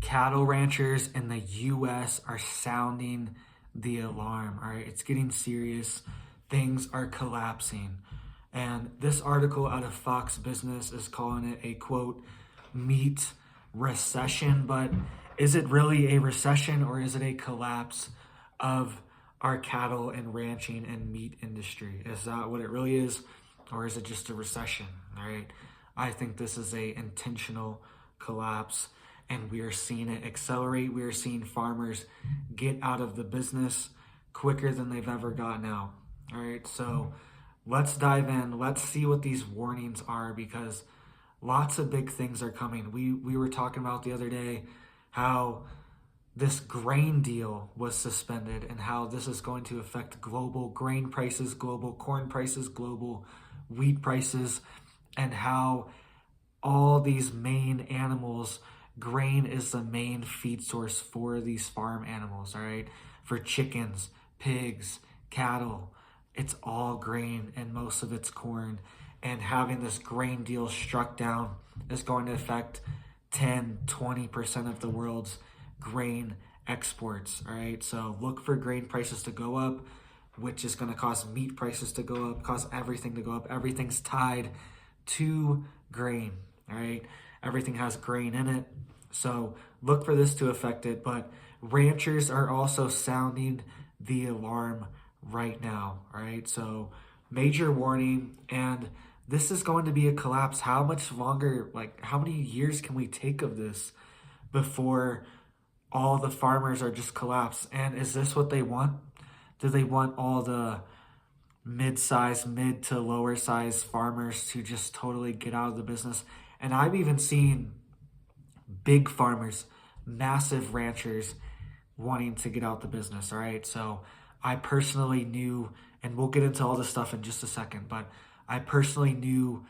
cattle ranchers in the US are sounding the alarm. All right, it's getting serious. Things are collapsing. And this article out of Fox Business is calling it a quote, meat recession. But is it really a recession, or is it a collapse of our cattle and ranching and meat industry? Is that what it really is, or is it just a recession? All right, I think this is a intentional collapse, and we are seeing it accelerate. We are seeing farmers get out of the business quicker than they've ever gotten out. All right, so let's dive in. Let's see what these warnings are, because lots of big things are coming. We were talking about the other day how this grain deal was suspended and how this is going to affect global grain prices, global corn prices, global wheat prices, and how all these main animals, grain is the main feed source for these farm animals, all right? For chickens, pigs, cattle, it's all grain, and most of it's corn. And having this grain deal struck down is going to affect 10-20% of the world's grain exports. All right, so look for grain prices to go up, which is going to cause meat prices to go up, cause everything to go up. Everything's tied to grain. All right, everything has grain in it, so look for this to affect it. But ranchers are also sounding the alarm right now. All right, so major warning, and this is going to be a collapse. How much longer, like how many years can we take of this before all the farmers are just collapsed? And is this what they want? Do they want all the mid to lower size farmers to just totally get out of the business? And I've even seen big farmers, massive ranchers wanting to get out the business. All right, so I personally knew, and we'll get into all this stuff in just a second, but I personally knew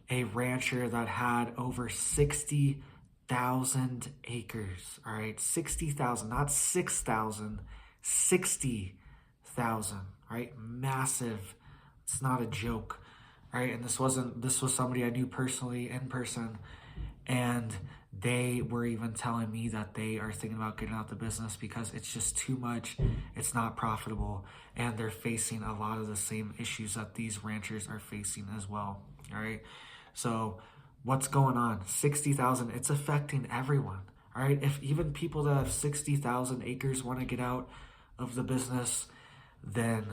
a rancher that had over 60,000 acres. All right, 60,000, not 6,000, 60,000. Right, massive. It's not a joke. Right, and this was somebody I knew personally in person, and they were even telling me that they are thinking about getting out the business because it's just too much. It's not profitable, and they're facing a lot of the same issues that these ranchers are facing as well. All right, so what's going on? 60,000, it's affecting everyone. All right, if even people that have 60,000 acres want to get out of the business, then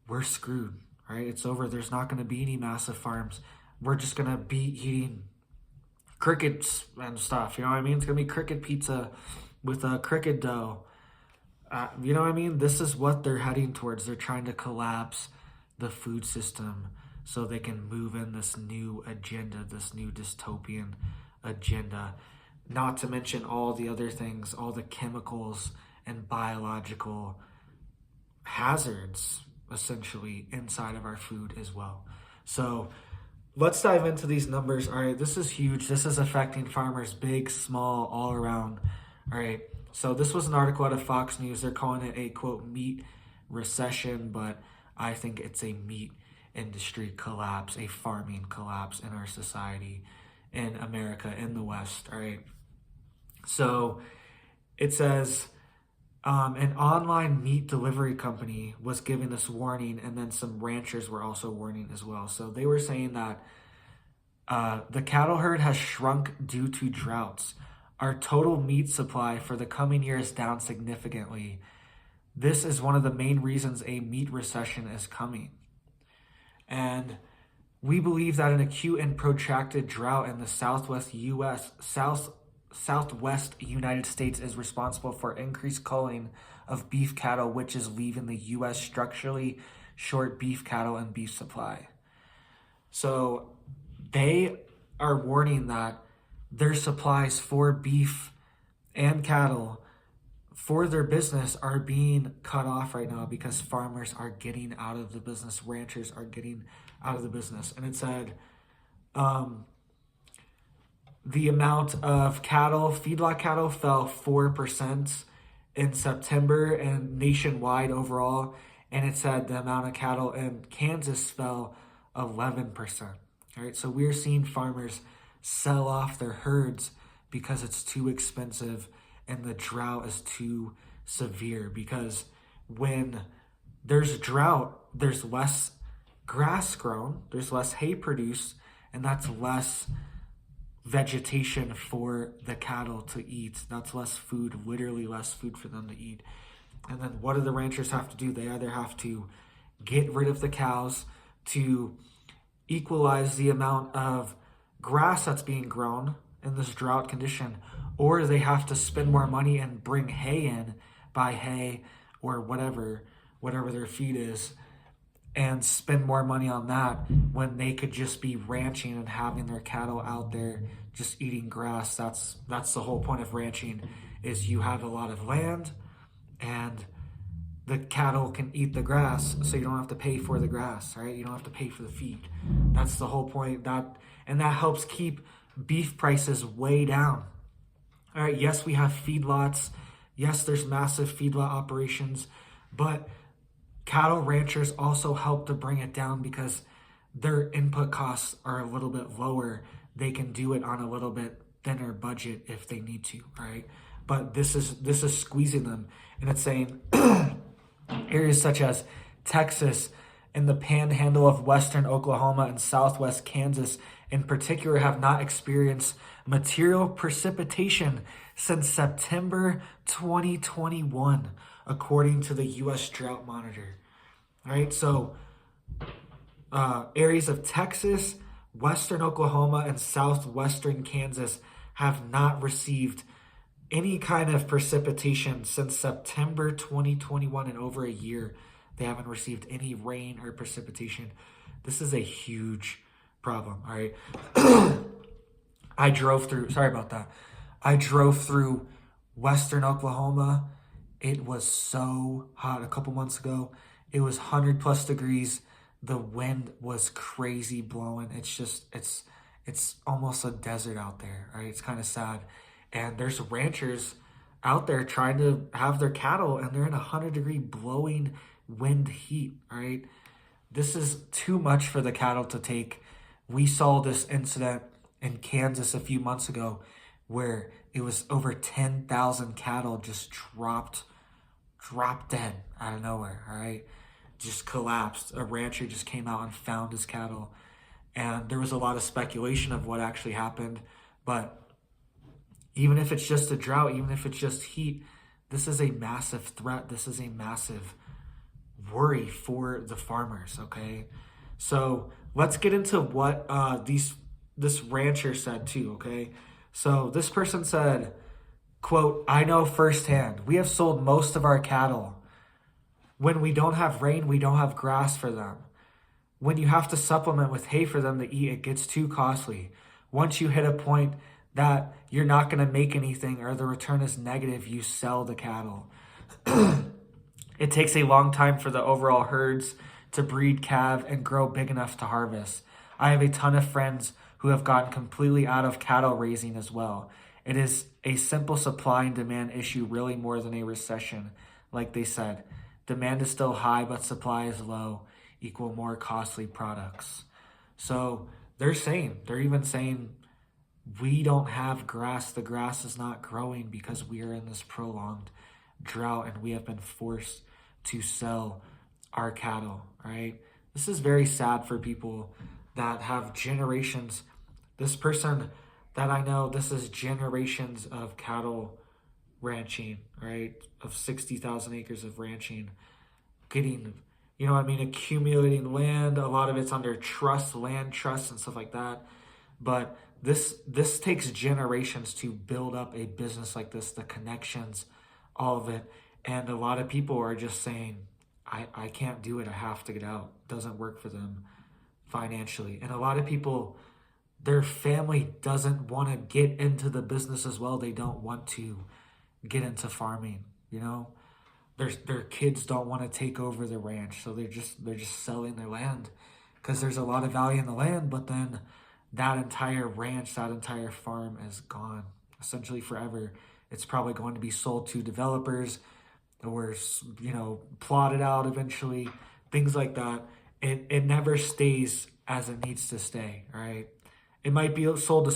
we're screwed. All right, it's over. There's not going to be any massive farms. We're just going to be eating crickets and stuff. You know what I mean? It's going to be cricket pizza with a cricket dough. You know what I mean? This is what they're heading towards. They're trying to collapse the food system so they can move in this new agenda, this new dystopian agenda. Not to mention all the other things, all the chemicals and biological hazards essentially inside of our food as well. So let's dive into these numbers. All right, this is huge. This is affecting farmers, big, small, all around. All right, so this was an article out of Fox News. They're calling it a quote meat recession, but I think it's a meat industry collapse, a farming collapse in our society, in America, in the West. All right, so it says an online meat delivery company was giving this warning, and then some ranchers were also warning as well. So they were saying that the cattle herd has shrunk due to droughts. Our total meat supply for the coming year is down significantly. This is one of the main reasons a meat recession is coming. And we believe that an acute and protracted drought in the southwest United States is responsible for increased culling of beef cattle, which is leaving the U.S. structurally short beef cattle and beef supply. So they are warning that their supplies for beef and cattle for their business are being cut off right now because farmers are getting out of the business, ranchers are getting out of the business. And it said the amount of cattle, feedlot cattle, fell 4% in September and nationwide overall. And it said the amount of cattle in Kansas fell 11%. All right, so we're seeing farmers sell off their herds because it's too expensive and the drought is too severe, because when there's drought, there's less grass grown, there's less hay produced, and that's less vegetation for the cattle to eat. That's less food, literally less food for them to eat. And then what do the ranchers have to do? They either have to get rid of the cows to equalize the amount of grass that's being grown in this drought condition, or they have to spend more money and bring hay in, buy hay or whatever their feed is, and spend more money on that when they could just be ranching and having their cattle out there just eating grass. That's the whole point of ranching, is you have a lot of land and the cattle can eat the grass, so you don't have to pay for the grass, right? You don't have to pay for the feed. That's the whole point. That helps keep beef prices way down. All right, yes, we have feedlots. Yes, there's massive feedlot operations, but cattle ranchers also help to bring it down because their input costs are a little bit lower. They can do it on a little bit thinner budget if they need to, right? But this is squeezing them, and it's saying areas such as Texas and the panhandle of western Oklahoma and southwest Kansas in particular have not experienced material precipitation since September 2021, according to the U.S. Drought Monitor. All right, so areas of Texas, western Oklahoma, and southwestern Kansas have not received any kind of precipitation since September 2021. In over a year, they haven't received any rain or precipitation. This is a huge problem, all right? I drove through western Oklahoma. It was so hot a couple months ago. It was 100 plus degrees. The wind was crazy blowing. It's almost a desert out there, right? It's kind of sad. And there's ranchers out there trying to have their cattle, and they're in 100-degree blowing wind heat, right? This is too much for the cattle to take. We saw this incident in Kansas a few months ago where it was over 10,000 cattle just dropped dead out of nowhere, all right? Just collapsed. A rancher just came out and found his cattle. And there was a lot of speculation of what actually happened, but even if it's just a drought, even if it's just heat, this is a massive threat. This is a massive worry for the farmers, okay? So let's get into what this rancher said too, okay? So this person said, quote, "I know firsthand, we have sold most of our cattle. When we don't have rain, we don't have grass for them. When you have to supplement with hay for them to eat, it gets too costly. Once you hit a point that you're not going to make anything or the return is negative, you sell the cattle. It takes a long time for the overall herds to breed, calve, and grow big enough to harvest. I have a ton of friends who have gotten completely out of cattle raising as well. It is a simple supply and demand issue, really more than a recession. Like they said, demand is still high, but supply is low, equal more costly products." So they're even saying, we don't have grass. The grass is not growing because we are in this prolonged drought and we have been forced to sell our cattle, right? This is very sad for people that have generations. This person that I know, this is generations of cattle ranching, right? Of 60,000 acres of ranching, getting, accumulating land. A lot of it's under trust, land trusts and stuff like that. But this takes generations to build up a business like this, the connections, all of it. And a lot of people are just saying, I can't do it. I have to get out. It doesn't work for them financially. And a lot of people, their family doesn't want to get into the business as well. They don't want to get into farming, Their kids don't want to take over the ranch. So they're just selling their land because there's a lot of value in the land, but then that entire ranch, that entire farm is gone, essentially forever. It's probably going to be sold to developers or, plotted out eventually, things like that. It never stays as it needs to stay, right? It might be sold to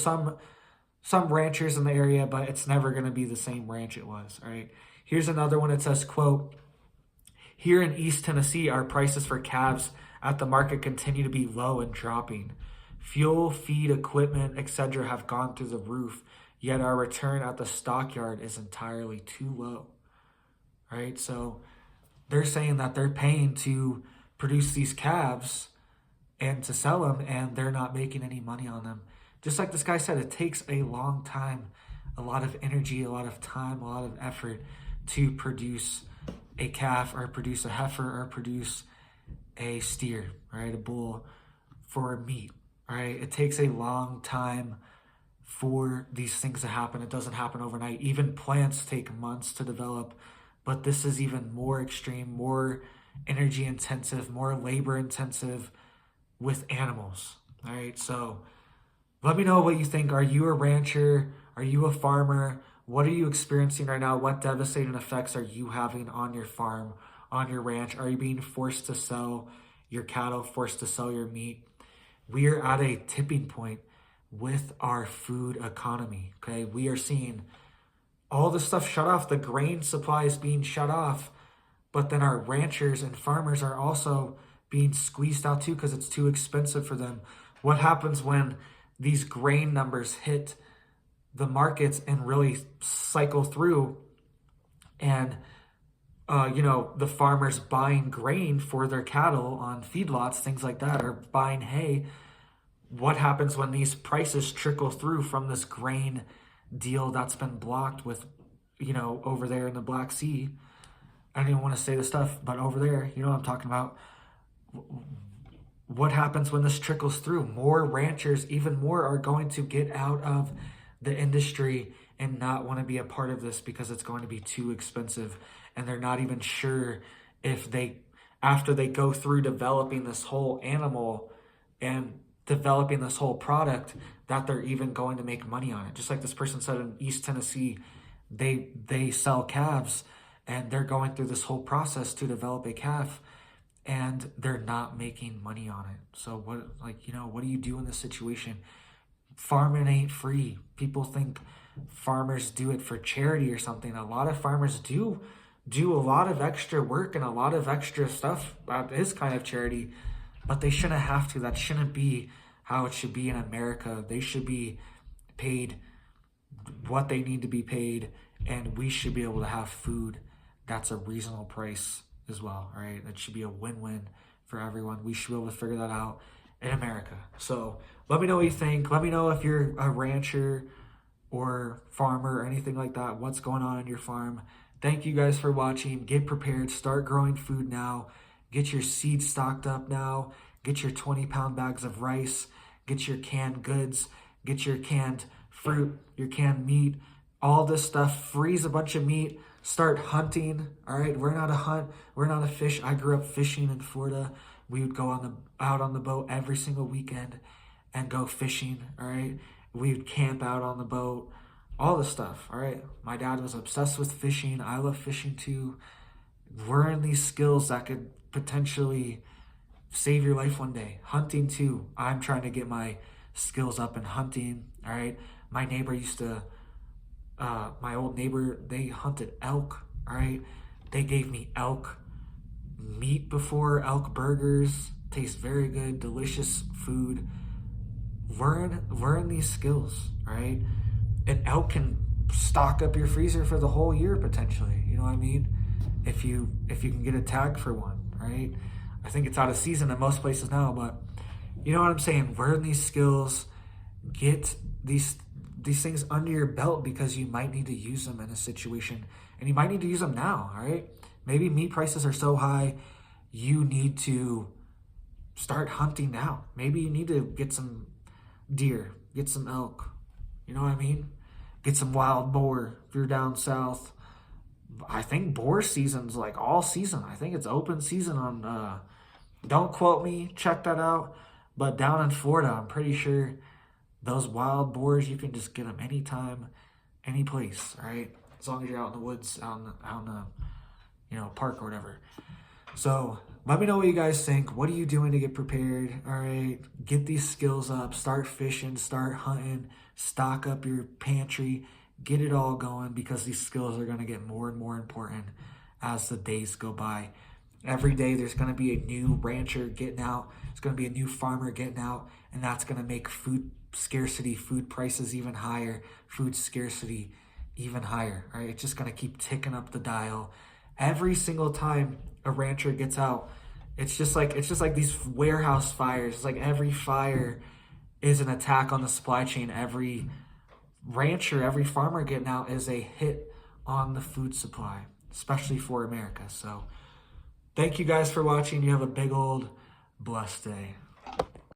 some ranchers in the area, but it's never going to be the same ranch it was, all right? Here's another one. It says, quote, "Here in East Tennessee, our prices for calves at the market continue to be low and dropping. Fuel, feed, equipment, etc. have gone through the roof, yet our return at the stockyard is entirely too low." Right? So they're saying that they're paying to produce these calves and to sell them, and they're not making any money on them. Just like this guy said, it takes a long time, a lot of energy, a lot of time, a lot of effort to produce a calf or produce a heifer or produce a steer, right? A bull for meat, right? It takes a long time for these things to happen. It doesn't happen overnight. Even plants take months to develop, but this is even more extreme, more energy intensive, more labor intensive with animals, all right? So let me know what you think. Are you a rancher? Are you a farmer? What are you experiencing right now? What devastating effects are you having on your farm, on your ranch? Are you being forced to sell your cattle, forced to sell your meat? We are at a tipping point with our food economy, okay? We are seeing all the stuff shut off. The grain supply is being shut off, but then our ranchers and farmers are also being squeezed out too because it's too expensive for them. What happens when these grain numbers hit the markets and really cycle through, and the farmers buying grain for their cattle on feedlots, things like that, or buying hay? What happens when these prices trickle through from this grain deal that's been blocked with, over there in the Black Sea? I don't even want to say this stuff, but over there, you know what I'm talking about. What happens when this trickles through? More ranchers, even more, are going to get out of the industry and not want to be a part of this because it's going to be too expensive. And they're not even sure if after they go through developing this whole animal and developing this whole product, that they're even going to make money on it. Just like this person said, in East Tennessee, they sell calves and they're going through this whole process to develop a calf and they're not making money on it. So what do you do in this situation? Farming ain't free. People think farmers do it for charity or something. A lot of farmers do a lot of extra work and a lot of extra stuff that is kind of charity, but they shouldn't have to. That shouldn't be how it should be in America. They should be paid what they need to be paid, and we should be able to have food that's a reasonable price as well, right? That should be a win-win for everyone. We should be able to figure that out in America. So let me know what you think. Let me know if you're a rancher or farmer or anything like that. What's going on your farm? Thank you guys for watching. Get prepared. Start growing food now. Get your seeds stocked up now. Get your 20-pound bags of rice. Get your canned goods. Get your canned fruit, your canned meat. All this stuff. Freeze a bunch of meat. Start hunting. All right, we're not a hunt. We're not a fish. I grew up fishing in Florida. We would go out on the boat every single weekend and go fishing. All right, we would camp out on the boat. All this stuff. All right, my dad was obsessed with fishing. I love fishing too. Learn these skills that could potentially save your life one day. Hunting too. I'm trying to get my skills up in hunting. All right, my neighbor used to. My old neighbor, they hunted elk, all right? They gave me elk meat before, elk burgers. Tastes very good, delicious food. Learn these skills, all right? An elk can stock up your freezer for the whole year potentially, you know what I mean? If you can get a tag for one, right? I think it's out of season in most places now, but you know what I'm saying? Learn these skills, get these things under your belt because you might need to use them in a situation, and you might need to use them now, all right? Maybe meat prices are so high, you need to start hunting now. Maybe you need to get some deer, get some elk, you know what I mean? Get some wild boar if you're down south. I think boar season's like all season. I think it's open season on, don't quote me, check that out. But down in Florida, I'm pretty sure those wild boars, you can just get them anytime, any place, all right? As long as you're out in the woods, out in the park or whatever. So let me know what you guys think. What are you doing to get prepared? All right, get these skills up. Start fishing, start hunting, stock up your pantry, get it all going because these skills are going to get more and more important as the days go by. Every day there's going to be a new rancher getting out. There's going to be a new farmer getting out, and that's going to make food scarcity, food prices even higher, food scarcity even higher. All right, it's just going to keep ticking up the dial. Every single time a rancher gets out, it's just like these warehouse fires. It's like every fire is an attack on the supply chain. Every rancher, every farmer getting out is a hit on the food supply, especially for America. So thank you guys for watching. You have a big old blessed day.